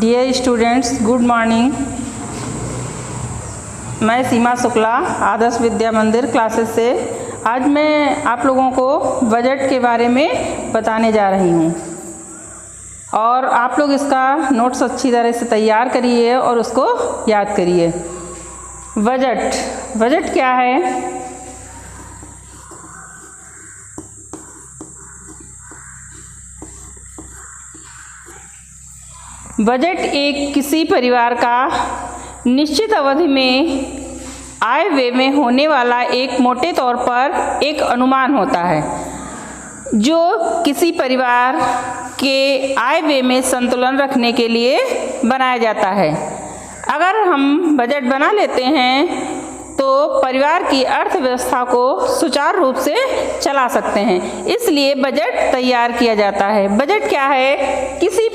Dear students, good morning. मैं सीमा शुक्ला आदर्श विद्या मंदिर classes से आज मैं आप लोगों को बजट के बारे में बताने जा रही हूँ और आप लोग इसका नोट्स अच्छी तरह से तैयार करिए और उसको याद करिए। बजट क्या है? बजट एक किसी परिवार का निश्चित अवधि में आय व्यय में होने वाला एक मोटे तौर पर एक अनुमान होता है जो किसी परिवार के आय व्यय में संतुलन रखने के लिए बनाया जाता है। अगर हम बजट बना लेते हैं तो परिवार की अर्थव्यवस्था को सुचारू रूप से चला सकते हैं, इसलिए बजट तैयार किया जाता है। बजट क्या है? किसी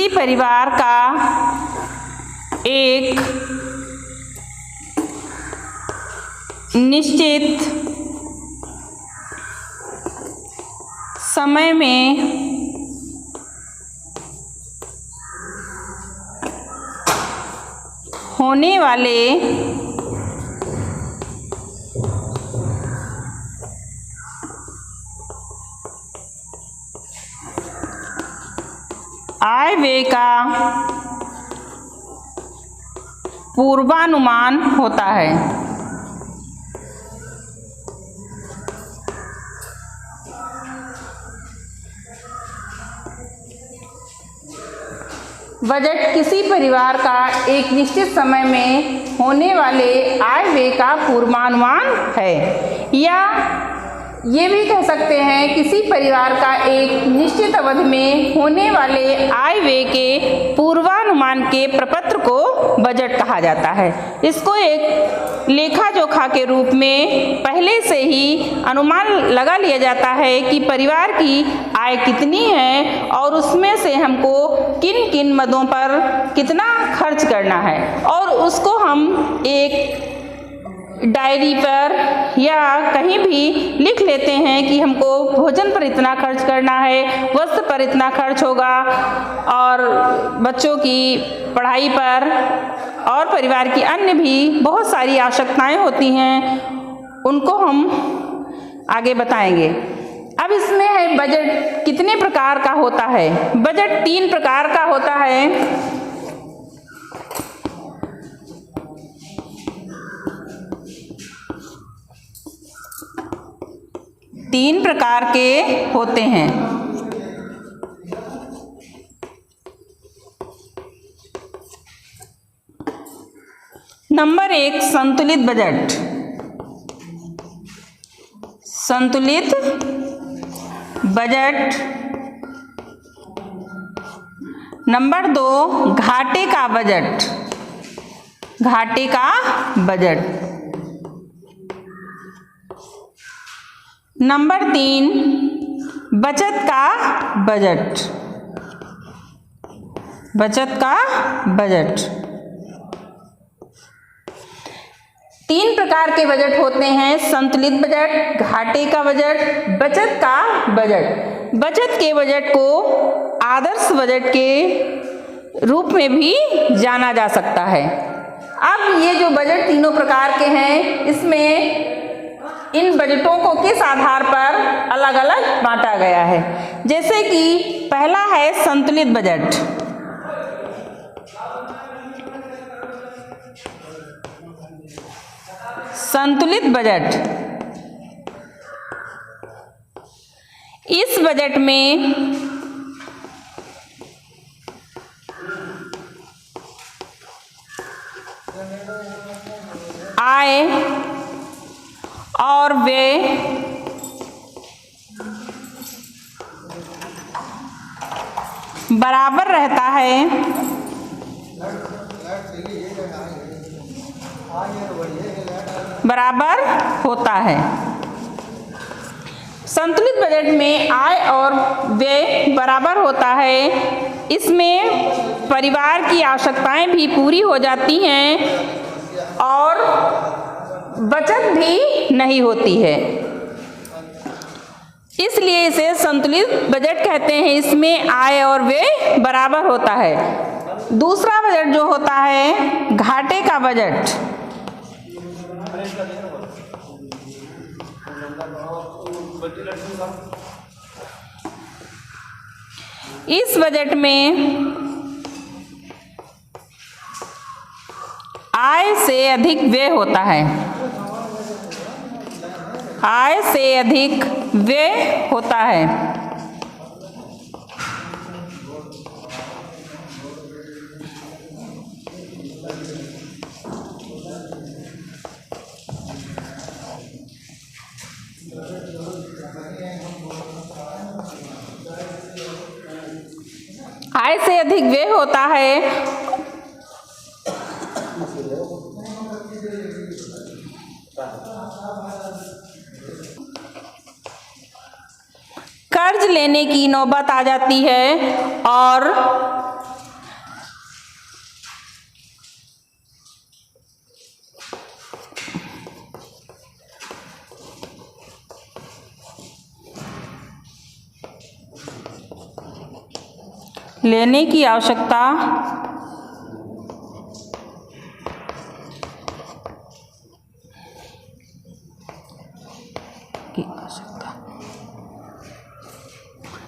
परिवार का एक निश्चित समय में होने वाले आय व्यय का पूर्वानुमान होता है। बजट किसी परिवार का एक निश्चित समय में होने वाले आय व्यय का पूर्वानुमान है, या ये भी कह सकते हैं किसी परिवार का एक निश्चित अवधि में होने वाले आय व्यय के पूर्वानुमान के प्रपत्र को बजट कहा जाता है। इसको एक लेखा जोखा के रूप में पहले से ही अनुमान लगा लिया जाता है कि परिवार की आय कितनी है और उसमें से हमको किन किन मदों पर कितना खर्च करना है, और उसको हम एक डायरी पर या कहीं भी लिख लेते हैं कि हमको भोजन पर इतना खर्च करना है, वस्त्र पर इतना खर्च होगा, और बच्चों की पढ़ाई पर और परिवार की अन्य भी बहुत सारी आवश्यकताएं होती हैं, उनको हम आगे बताएंगे। अब इसमें है बजट कितने प्रकार का होता है। बजट 3 प्रकार का होता है। तीन प्रकार के होते हैं। नंबर 1, संतुलित बजट। संतुलित बजट। नंबर 2, घाटे का बजट। घाटे का बजट। नंबर 3, बचत का बजट। बचत का बजट। 3 प्रकार के बजट होते हैं: संतुलित बजट, घाटे का बजट, बचत का बजट। बचत के बजट को आदर्श बजट के रूप में भी जाना जा सकता है। अब ये जो बजट तीनों प्रकार के हैं, इसमें इन बजटों को किस आधार पर अलग अलग बांटा गया है। जैसे कि पहला है संतुलित बजट। संतुलित बजट, इस बजट में आय और व्यय बराबर रहता है। बराबर होता है। संतुलित बजट में आय और व्यय बराबर होता है। इसमें परिवार की आवश्यकताएं भी पूरी हो जाती हैं और बचत भी नहीं होती है। इसलिए इसे संतुलित बजट कहते हैं। इसमें आय और व्यय बराबर होता है। दूसरा बजट जो होता है घाटे का बजट। इस बजट में आय से अधिक व्यय होता है। आय से अधिक व्यय होता है। आय से अधिक व्यय होता है। कर्ज लेने की नौबत आ जाती है और लेने की आवश्यकता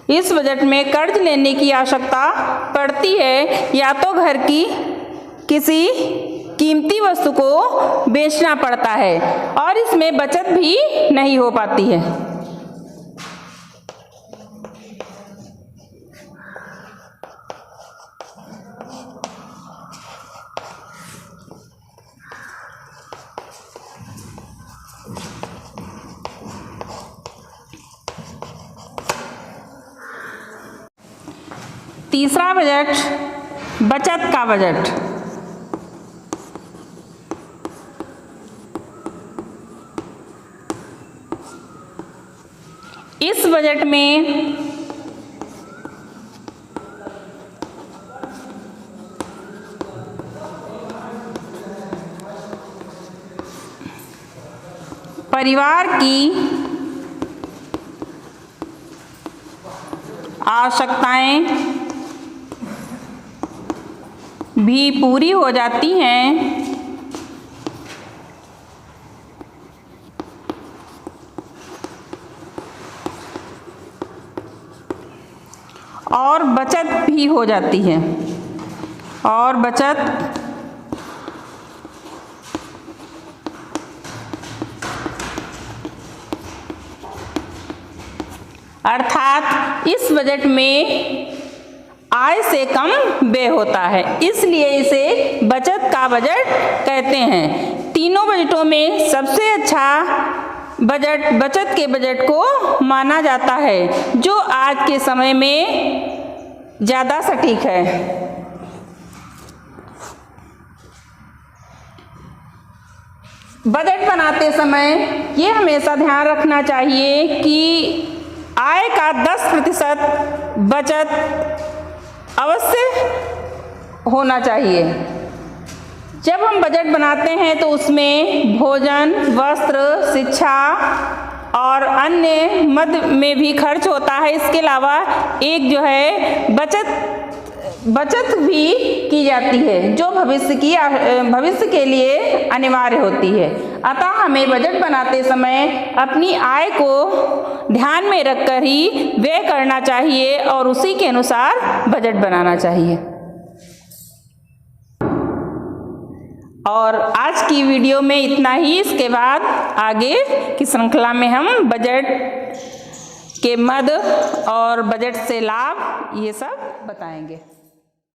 इस बजट में कर्ज लेने की आवश्यकता पड़ती है, या तो घर की किसी कीमती वस्तु को बेचना पड़ता है और इसमें बचत भी नहीं हो पाती है। तीसरा बजट बचत का बजट। इस बजट में परिवार की आवश्यकताएं भी पूरी हो जाती हैं और बचत भी हो जाती है। और बचत अर्थात इस बजट में आय से कम व्यय होता है, इसलिए इसे बचत का बजट कहते हैं। तीनों बजटों में सबसे अच्छा बजट बचत के बजट को माना जाता है, जो आज के समय में ज़्यादा सटीक है। बजट बनाते समय ये हमेशा ध्यान रखना चाहिए कि आय का 10% बचत अवश्य होना चाहिए। जब हम बजट बनाते हैं तो उसमें भोजन, वस्त्र, शिक्षा और अन्य मद में भी खर्च होता है। इसके अलावा एक जो है बचत भी की जाती है, जो भविष्य के लिए अनिवार्य होती है। अतः हमें बजट बनाते समय अपनी आय को ध्यान में रखकर ही व्यय करना चाहिए और उसी के अनुसार बजट बनाना चाहिए। और आज की वीडियो में इतना ही। इसके बाद आगे की श्रृंखला में हम बजट के मद और बजट से लाभ ये सब बताएंगे।